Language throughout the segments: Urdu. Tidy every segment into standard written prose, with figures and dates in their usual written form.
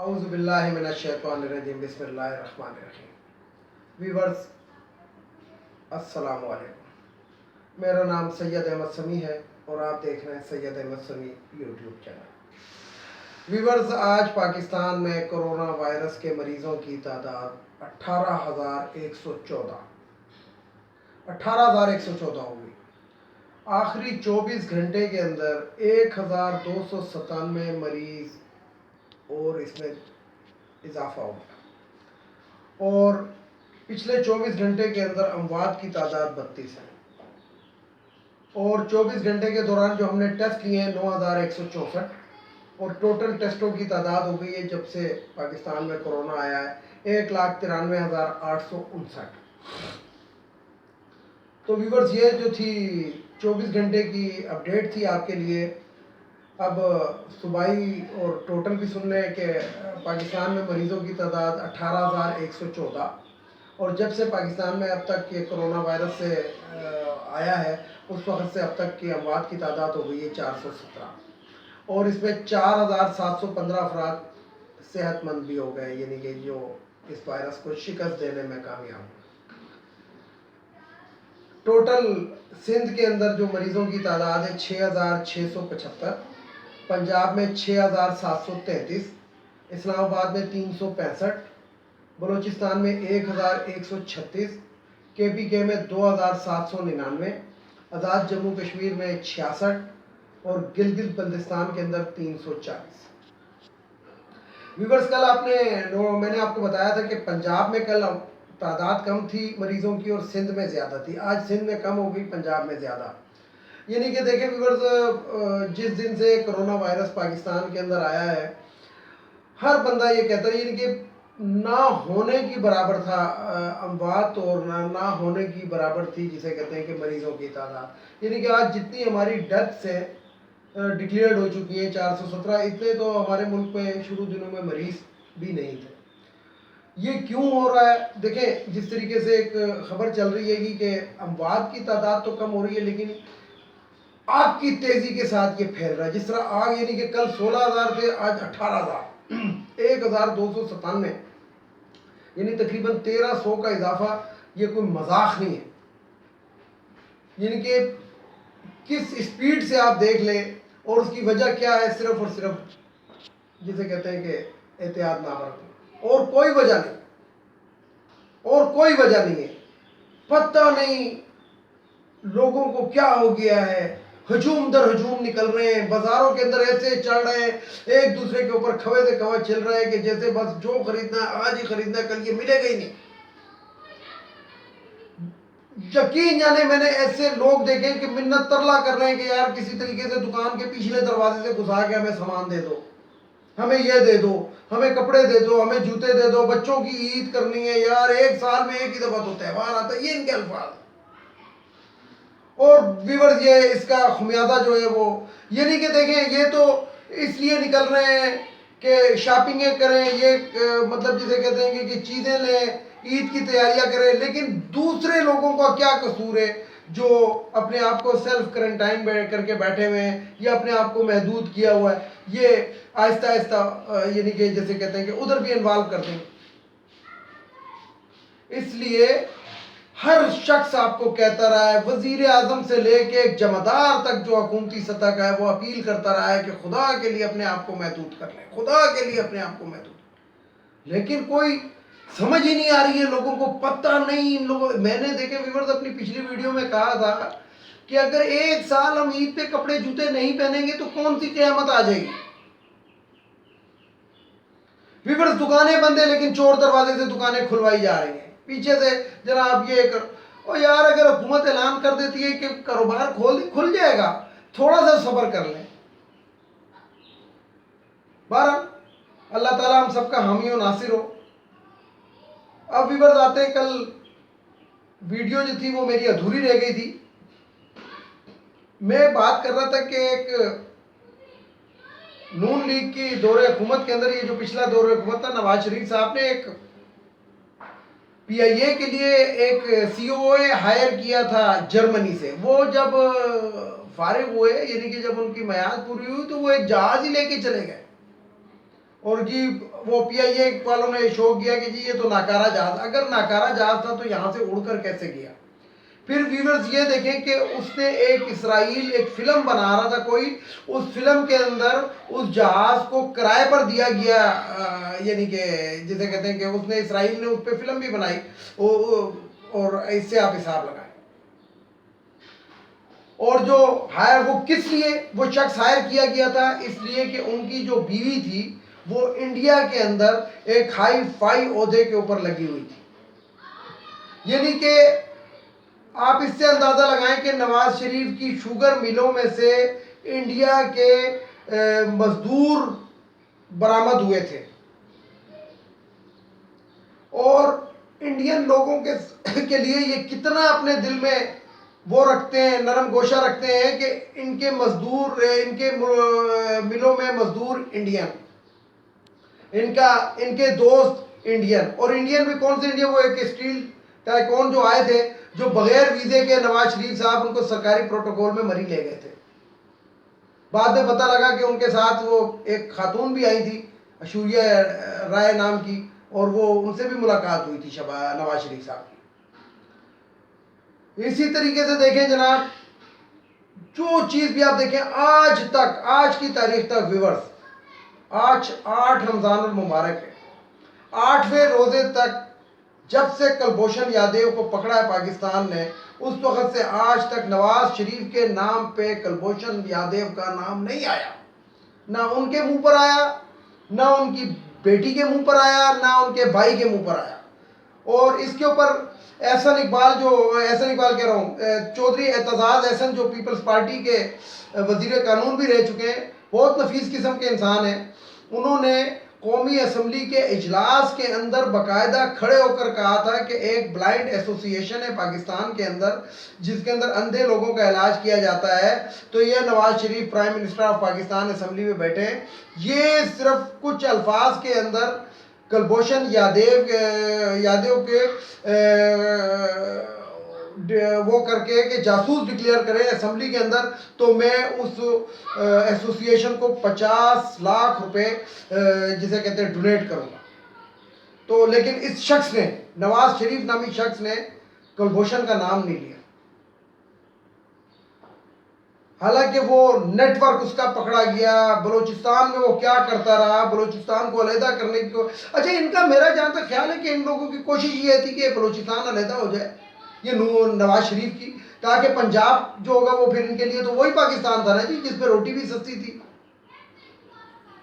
اعوذ باللہ من الشیطان الرجیم بسم اللہ الرحمن الرحیم۔ ویورز السلام علیکم، میرا نام سید احمد سمیع ہے اور آپ دیکھ رہے ہیں سید احمد سمیع یوٹیوب چینل۔ ویورز آج پاکستان میں کرونا وائرس کے مریضوں کی تعداد 18,114 ہو گئی۔ آخری 24 گھنٹے کے اندر 1,297 مریض اور اس میں اضافہ ہو گیا، اور پچھلے 24 گھنٹے کے اندر اموات کی تعداد 32 ہے، اور 24 گھنٹے کے دوران جو ہم نے ٹیسٹ لیے ہیں 9,164، اور ٹوٹل ٹیسٹوں کی تعداد ہو گئی ہے جب سے پاکستان میں کرونا آیا ہے 1,93,859۔ تو ویورز یہ جو تھی 24 گھنٹے کی اپڈیٹ تھی آپ کے لیے۔ اب صوبائی اور ٹوٹل بھی سن لیں کہ پاکستان میں مریضوں کی تعداد 18,114، اور جب سے پاکستان میں اب تک یہ کرونا وائرس سے آیا ہے اس وقت سے اب تک کی اموات کی تعداد ہو گئی ہے 417، اور اس میں 4,715 افراد صحت مند بھی ہو گئے، یعنی کہ جو اس وائرس کو شکست دینے میں کامیاب ہوئے۔ ٹوٹل سندھ کے اندر جو مریضوں کی تعداد ہے 6,675، پنجاب میں 6,733، اسلام آباد میں 365، بلوچستان میں 1,136، KPK میں 2,799، آزاد جموں کشمیر میں 66، اور گلگت بلتستان کے اندر 340۔ ویورز کل میں نے آپ کو بتایا تھا کہ پنجاب میں کل تعداد کم تھی مریضوں کی اور سندھ میں زیادہ تھی، آج سندھ میں کم ہو گئی، پنجاب میں زیادہ۔ یعنی کہ دیکھیں ویورز، جس دن سے کرونا وائرس پاکستان کے اندر آیا ہے ہر بندہ یہ کہتا ہے، یعنی کہ نہ ہونے کی برابر تھا اموات، اور نہ ہونے کی برابر تھی جسے کہتے ہیں کہ مریضوں کی تعداد۔ یعنی کہ آج جتنی ہماری ڈیتھس ہیں ڈکلیئرڈ ہو چکی ہیں 417، اتنے تو ہمارے ملک میں شروع دنوں میں مریض بھی نہیں تھے۔ یہ کیوں ہو رہا ہے؟ دیکھیں جس طریقے سے ایک خبر چل رہی ہے کہ اموات کی تعداد تو کم ہو رہی ہے لیکن آگ کی تیزی کے ساتھ یہ پھیل رہا ہے۔ جس طرح آگ، یعنی کہ کل 16,000 تھے، آج 18,000، 1,297، یعنی تقریباً 1,300 کا اضافہ، یہ کوئی مذاق نہیں ہے۔ یعنی کہ کس اسپیڈ سے آپ دیکھ لیں، اور اس کی وجہ کیا ہے؟ صرف اور صرف جسے کہتے ہیں کہ احتیاط نہ برتنا، اور کوئی وجہ نہیں، اور کوئی وجہ نہیں ہے۔ پتہ نہیں لوگوں کو کیا ہو گیا ہے، ہجوم در ہجوم نکل رہے ہیں، بازاروں کے اندر ایسے چل رہے ہیں، ایک دوسرے کے اوپر کھوے سے کھوے چل رہے ہیں کہ جیسے بس جو خریدنا ہے آج ہی خریدنا ہے، کل یہ ملے گا ہی نہیں۔ یقین جانے میں نے ایسے لوگ دیکھے کہ منت ترلا کر رہے ہیں کہ یار کسی طریقے سے دکان کے پچھلے دروازے سے گھسا کے ہمیں سامان دے دو، ہمیں یہ دے دو، ہمیں کپڑے دے دو، ہمیں جوتے دے دو، بچوں کی عید کرنی ہے یار، ایک سال میں ایک ہی دفعہ تو تہوار آتا ہے، یہ ان کے الفاظ۔ اور ویورز یہ اس کا خمیازہ جو ہے وہ، یعنی کہ دیکھیں یہ تو اس لیے نکل رہے ہیں کہ شاپنگیں کریں، یہ مطلب جسے کہتے ہیں کہ چیزیں لیں، عید کی تیاریاں کریں، لیکن دوسرے لوگوں کا کیا قصور ہے جو اپنے آپ کو سیلف کرنٹائن کر کے بیٹھے ہوئے ہیں یا اپنے آپ کو محدود کیا ہوا ہے، یہ آہستہ آہستہ یعنی کہ جیسے کہتے ہیں کہ ادھر بھی انوالو کر دیں۔ اس لیے ہر شخص آپ کو کہتا رہا ہے، وزیر اعظم سے لے کے ایک جمعدار تک جو حکومتی سطح کا ہے وہ اپیل کرتا رہا ہے کہ خدا کے لیے اپنے آپ کو محدود کر لیں، خدا کے لیے اپنے آپ کو محدود کر لیں، لیکن کوئی سمجھ ہی نہیں آ رہی ہے، لوگوں کو پتہ نہیں۔ میں نے دیکھے ویورز اپنی پچھلی ویڈیو میں کہا تھا کہ اگر ایک سال ہم عید پہ کپڑے جوتے نہیں پہنیں گے تو کون سی قیامت آ جائے گی؟ ویورز دکانیں بند ہیں لیکن چور دروازے سے دکانیں کھلوائی جا رہی ہیں، پیچھے سے جناب یہ اور یار اگر حکومت اعلان کر دیتی ہے کہ کاروبار کھل جائے گا، تھوڑا سا صبر کر لیں۔ بہرحال اللہ تعالیٰ ہم سب کا حامی و ناصر ہو۔ اب ویورز آتے ہیں، کل ویڈیو جو تھی وہ میری ادھوری رہ گئی تھی۔ میں بات کر رہا تھا کہ ایک نون لیگ کی دور حکومت کے اندر، یہ جو پچھلا دور حکومت تھا، نواز شریف صاحب نے ایک PIA کے لیے ایک COA ہائر کیا تھا جرمنی سے۔ وہ جب فارغ ہوئے، یعنی کہ جب ان کی میعاد پوری ہوئی تو وہ ایک جہاز ہی لے کے چلے گئے، اور جی وہ پی آئی اے والوں نے شو کیا کہ جی یہ تو ناکارہ جہاز، اگر ناکارہ جہاز تھا تو یہاں سے اڑ کر کیسے گیا؟ پھر ویورز یہ دیکھیں کہ اس نے اسرائیل ایک فلم بنا رہا تھا کوئی، اس فلم کے اندر اس جہاز کو کرائے پر دیا گیا، یعنی کہ جسے کہتے ہیں کہ اس نے اسرائیل نے اس پہ فلم بھی بنائی، اور اس سے آپ حساب لگائیں۔ اور جو ہائر وہ کس لیے وہ شخص ہائر کیا گیا تھا؟ اس لیے کہ ان کی جو بیوی تھی وہ انڈیا کے اندر ایک ہائی فائی عہدے کے اوپر لگی ہوئی تھی، یعنی کہ آپ اس سے اندازہ لگائیں کہ نواز شریف کی شوگر ملوں میں سے انڈیا کے مزدور برآمد ہوئے تھے، اور انڈین لوگوں کے لیے یہ کتنا اپنے دل میں وہ رکھتے ہیں، نرم گوشہ رکھتے ہیں کہ ان کے مزدور، ان کے ملوں میں مزدور انڈین، ان کے دوست انڈین، اور انڈین بھی کون سے انڈین؟ وہ ایک اسٹیل ٹائکون جو آئے تھے، جو بغیر ویزے کے نواز شریف صاحب ان کو سرکاری پروٹوکول میں مری لے گئے تھے۔ بعد میں پتہ لگا کہ ان کے ساتھ وہ ایک خاتون بھی آئی تھی، ایشوریہ رائے نام کی، اور وہ ان سے بھی ملاقات ہوئی تھی نواز شریف صاحب کی۔ اسی طریقے سے دیکھیں جناب، جو چیز بھی آپ دیکھیں آج تک، آج کی تاریخ تک ویورز، آج 8 رمضان المبارک ہے، 8ویں روزے تک جب سے کلبھوشن یادیو کو پکڑا ہے پاکستان نے، اس وقت سے آج تک نواز شریف کے نام پہ کلبھوشن یادیو کا نام نہیں آیا، نہ ان کے منہ پر آیا، نہ ان کی بیٹی کے منہ پر آیا، نہ ان کے بھائی کے منہ پر آیا۔ اور اس کے اوپر احسن اقبال کہہ رہا ہوں، چودھری اعتزاز احسن جو پیپلز پارٹی کے وزیر قانون بھی رہ چکے ہیں، بہت نفیس قسم کے انسان ہیں، انہوں نے قومی اسمبلی کے اجلاس کے اندر باقاعدہ کھڑے ہو کر کہا تھا کہ ایک بلائنڈ ایسوسی ایشن ہے پاکستان کے اندر، جس کے اندر اندھے لوگوں کا علاج کیا جاتا ہے، تو یہ Nawaz Sharif prime minister of Pakistan assembly میں بیٹھے ہیں، یہ صرف کچھ الفاظ کے اندر کلبھوشن یادیو کے وہ کر کے کہ جاسوس ڈکلیئر کریں اسمبلی کے اندر، تو میں اس ایسوسی ایشن کو 50 لاکھ روپے جسے کہتے ہیں ڈونیٹ کروں گا۔ تو لیکن اس شخص نے، نواز شریف نامی شخص نے کلبھوشن کا نام نہیں لیا، حالانکہ وہ نیٹ ورک اس کا پکڑا گیا، بلوچستان میں وہ کیا کرتا رہا، بلوچستان کو علیحدہ کرنے کی اچھا ان کا، میرا جہاں تک خیال ہے کہ ان لوگوں کی کوشش یہ تھی کہ بلوچستان علیحدہ ہو جائے، یہ نواز شریف کی، تاکہ پنجاب جو ہوگا وہ پھر ان کے لیے تو وہی پاکستان تھا نا جی، جس پہ روٹی بھی سستی تھی۔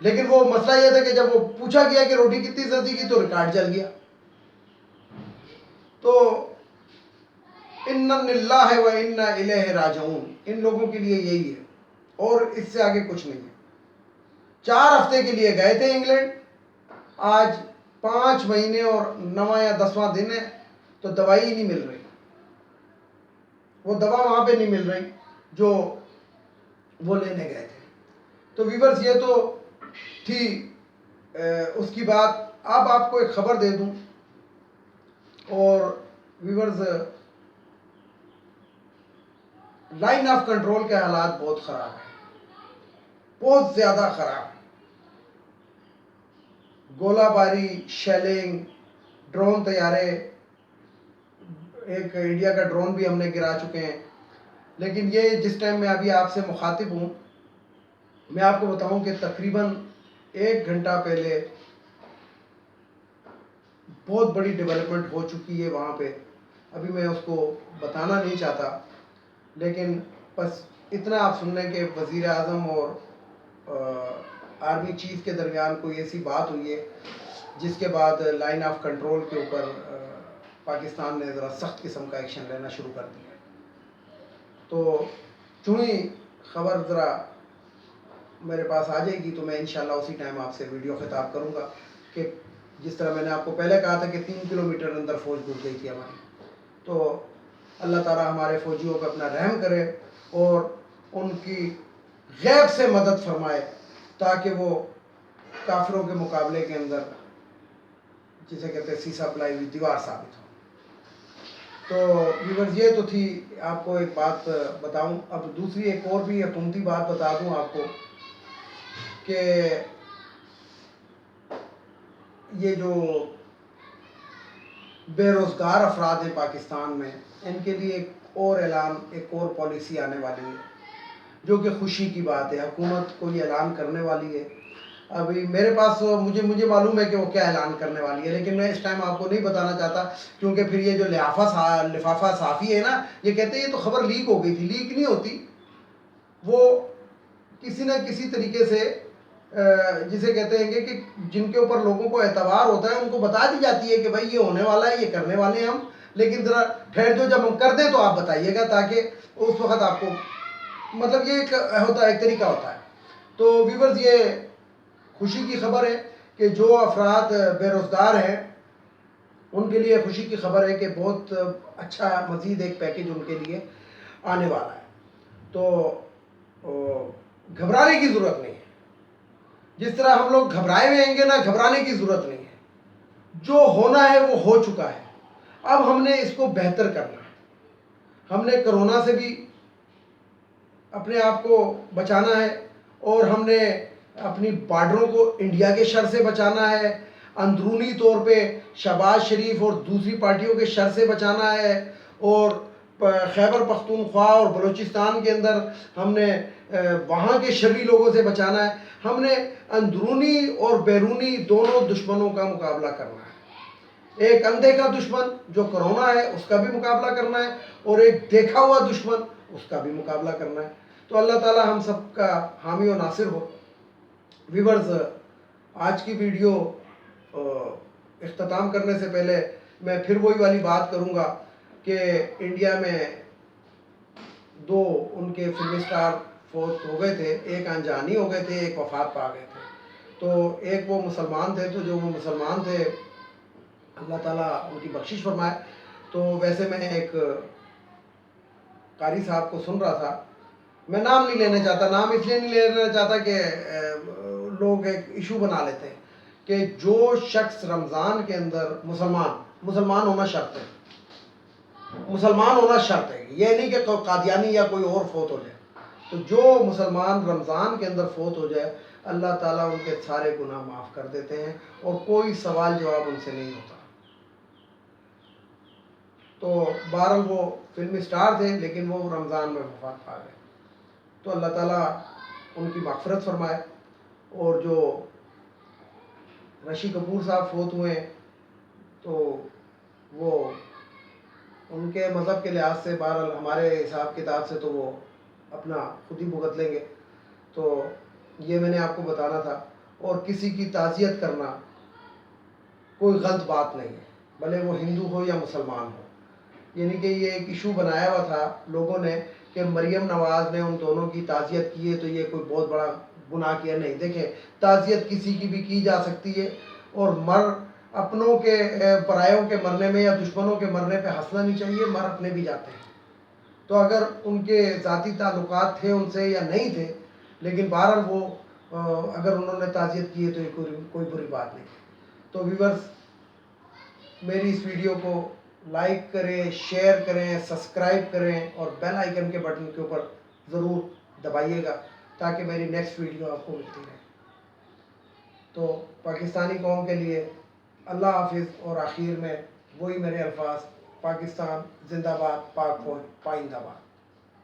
لیکن وہ مسئلہ یہ تھا کہ جب وہ پوچھا گیا کہ روٹی کتنی سستی کی تو ریکارڈ جل گیا۔ تو اِنَّ لِلَّهِ وَإِنَّ إِلَيْهِ راجعون، ان لوگوں کے لیے یہی ہے، اور اس سے آگے کچھ نہیں ہے۔ 4 ہفتے کے لیے گئے تھے انگلینڈ، آج 5 مہینے اور 9واں یا 10واں دن ہے، تو دوائی ہی نہیں مل رہی، وہ دوا وہاں پہ نہیں مل رہی جو وہ لینے گئے تھے۔ تو ویورز یہ تو تھی اس کی بات۔ اب آپ کو ایک خبر دے دوں، اور ویورز لائن آف کنٹرول کے حالات بہت خراب ہیں، بہت زیادہ خراب ہیں، گولہ باری، شیلنگ، ڈرون طیارے، ایک انڈیا کا ڈرون بھی ہم نے گرا چکے ہیں۔ لیکن یہ جس ٹائم میں ابھی آپ سے مخاطب ہوں، میں آپ کو بتاؤں کہ تقریباً 1 گھنٹہ پہلے بہت بڑی ڈیولپمنٹ ہو چکی ہے وہاں پہ، ابھی میں اس کو بتانا نہیں چاہتا، لیکن بس اتنا آپ سن لیں کہ وزیر اعظم اور آرمی چیف کے درمیان کوئی ایسی بات ہوئی ہے جس کے بعد لائن آف کنٹرول کے اوپر پاکستان نے ذرا سخت قسم کا ایکشن لینا شروع کر دیا۔ تو چونی خبر ذرا میرے پاس آ جائے گی تو میں انشاءاللہ اسی ٹائم آپ سے ویڈیو خطاب کروں گا، کہ جس طرح میں نے آپ کو پہلے کہا تھا کہ 3 کلومیٹر اندر فوج گھس گئی تھی ہماری۔ تو اللہ تعالیٰ ہمارے فوجیوں پہ اپنا رحم کرے اور ان کی غیب سے مدد فرمائے، تاکہ وہ کافروں کے مقابلے کے اندر جسے کہتے ہیں سیسا پلائی ہوئی دیوار ثابت ہو۔ تو ویورز یہ تو تھی، آپ کو ایک بات بتاؤں۔ اب دوسری ایک اور بھی حکومتی بات بتا دوں آپ کو، کہ یہ جو بے روزگار افراد ہیں پاکستان میں، ان کے لیے ایک اور اعلان، ایک اور پالیسی آنے والی ہے، جو کہ خوشی کی بات ہے۔ حکومت کو یہ اعلان کرنے والی ہے۔ ابھی میرے پاس مجھے معلوم ہے کہ وہ کیا اعلان کرنے والی ہے، لیکن میں اس ٹائم آپ کو نہیں بتانا چاہتا، کیونکہ پھر یہ جو لفافہ صحافی ہے نا، یہ کہتے ہیں یہ تو خبر لیک ہو گئی تھی۔ لیک نہیں ہوتی، وہ کسی نہ کسی طریقے سے جسے کہتے ہیں کہ جن کے اوپر لوگوں کو اعتبار ہوتا ہے ان کو بتا دی جاتی ہے کہ بھائی یہ ہونے والا ہے، یہ کرنے والے ہیں ہم، لیکن ذرا ٹھہر جو، جب ہم کر دیں تو آپ بتائیے گا، تاکہ اس وقت آپ کو مطلب یہ ایک ہوتا ہے، ایک طریقہ ہوتا ہے۔ تو ویورز، یہ خوشی کی خبر ہے کہ جو افراد بے روزگار ہیں ان کے لیے خوشی کی خبر ہے کہ بہت اچھا مزید ایک پیکیج ان کے لیے آنے والا ہے۔ تو گھبرانے کی ضرورت نہیں ہے۔ جس طرح ہم لوگ گھبرائے ہوئے ہیں گے نا، گھبرانے کی ضرورت نہیں ہے۔ جو ہونا ہے وہ ہو چکا ہے، اب ہم نے اس کو بہتر کرنا ہے۔ ہم نے کرونا سے بھی اپنے آپ کو بچانا ہے، اور ہم نے اپنی بارڈروں کو انڈیا کے شر سے بچانا ہے، اندرونی طور پہ شہباز شریف اور دوسری پارٹیوں کے شر سے بچانا ہے، اور خیبر پختونخوا اور بلوچستان کے اندر ہم نے وہاں کے شرری لوگوں سے بچانا ہے۔ ہم نے اندرونی اور بیرونی دونوں دشمنوں کا مقابلہ کرنا ہے۔ ایک اندیکھا دشمن جو کرونا ہے اس کا بھی مقابلہ کرنا ہے، اور ایک دیکھا ہوا دشمن اس کا بھی مقابلہ کرنا ہے۔ تو اللہ تعالی ہم سب کا حامی و ناصر ہو۔ ویورز، آج کی ویڈیو اختتام کرنے سے پہلے میں پھر وہی والی بات کروں گا کہ انڈیا میں دو ان کے فلمی سٹار فوت ہو گئے تھے، ایک انجانی ہو گئے تھے، ایک وفات پا گئے تھے۔ تو ایک وہ مسلمان تھے، تو جو وہ مسلمان تھے اللہ تعالیٰ ان کی بخشش فرمائے۔ تو ویسے میں ایک قاری صاحب کو سن رہا تھا، میں نام نہیں لینا چاہتا، نام اس لیے نہیں لینا چاہتا کہ لوگ ایک ایشو بنا لیتے ہیں، کہ جو شخص رمضان کے اندر مسلمان ہونا شرط ہے، مسلمان ہونا شرط ہے، یہ نہیں کہ قادیانی یا کوئی اور فوت ہو جائے۔ تو جو مسلمان رمضان کے اندر فوت ہو جائے، اللہ تعالیٰ ان کے سارے گناہ معاف کر دیتے ہیں، اور کوئی سوال جواب ان سے نہیں ہوتا۔ تو بہرحال وہ فلمی سٹار تھے، لیکن وہ رمضان میں وفات پا گئے۔ تو اللہ تعالیٰ ان کی مغفرت فرمائے۔ اور جو رشی کپور صاحب فوت ہوئے ہیں، تو وہ ان کے مذہب کے لحاظ سے بہرحال ہمارے حساب کتاب سے تو وہ اپنا خود ہی بھگت لیں گے۔ تو یہ میں نے آپ کو بتانا تھا۔ اور کسی کی تعزیت کرنا کوئی غلط بات نہیں ہے، بھلے وہ ہندو ہو یا مسلمان ہو۔ یعنی کہ یہ ایک ایشو بنایا ہوا تھا لوگوں نے کہ مریم نواز نے ان دونوں کی تعزیت کی ہے تو یہ کوئی بہت بڑا گناہ کیا۔ نہیں، دیکھیں، تعزیت کسی کی بھی کی جا سکتی ہے، اور اپنوں کے پرایوں کے مرنے میں یا دشمنوں کے مرنے پہ ہنسنا نہیں چاہیے، مر اپنے بھی جاتے ہیں۔ تو اگر ان کے ذاتی تعلقات تھے ان سے یا نہیں تھے، لیکن بہرحال وہ اگر انہوں نے تعزیت کی ہے تو یہ کوئی بری بات نہیں۔ تو ویورز، میری اس ویڈیو کو لائک کریں، شیئر کریں، سبسکرائب کریں، اور بیل آئیکن کے بٹن کے اوپر ضرور دبائیے گا، تاکہ میری نیکسٹ ویڈیو آپ کو ملتی رہے۔ تو پاکستانی قوم کے لیے اللہ حافظ، اور آخر میں وہی میرے الفاظ: پاکستان زندہ باد، پاک فوج پائندہ باد۔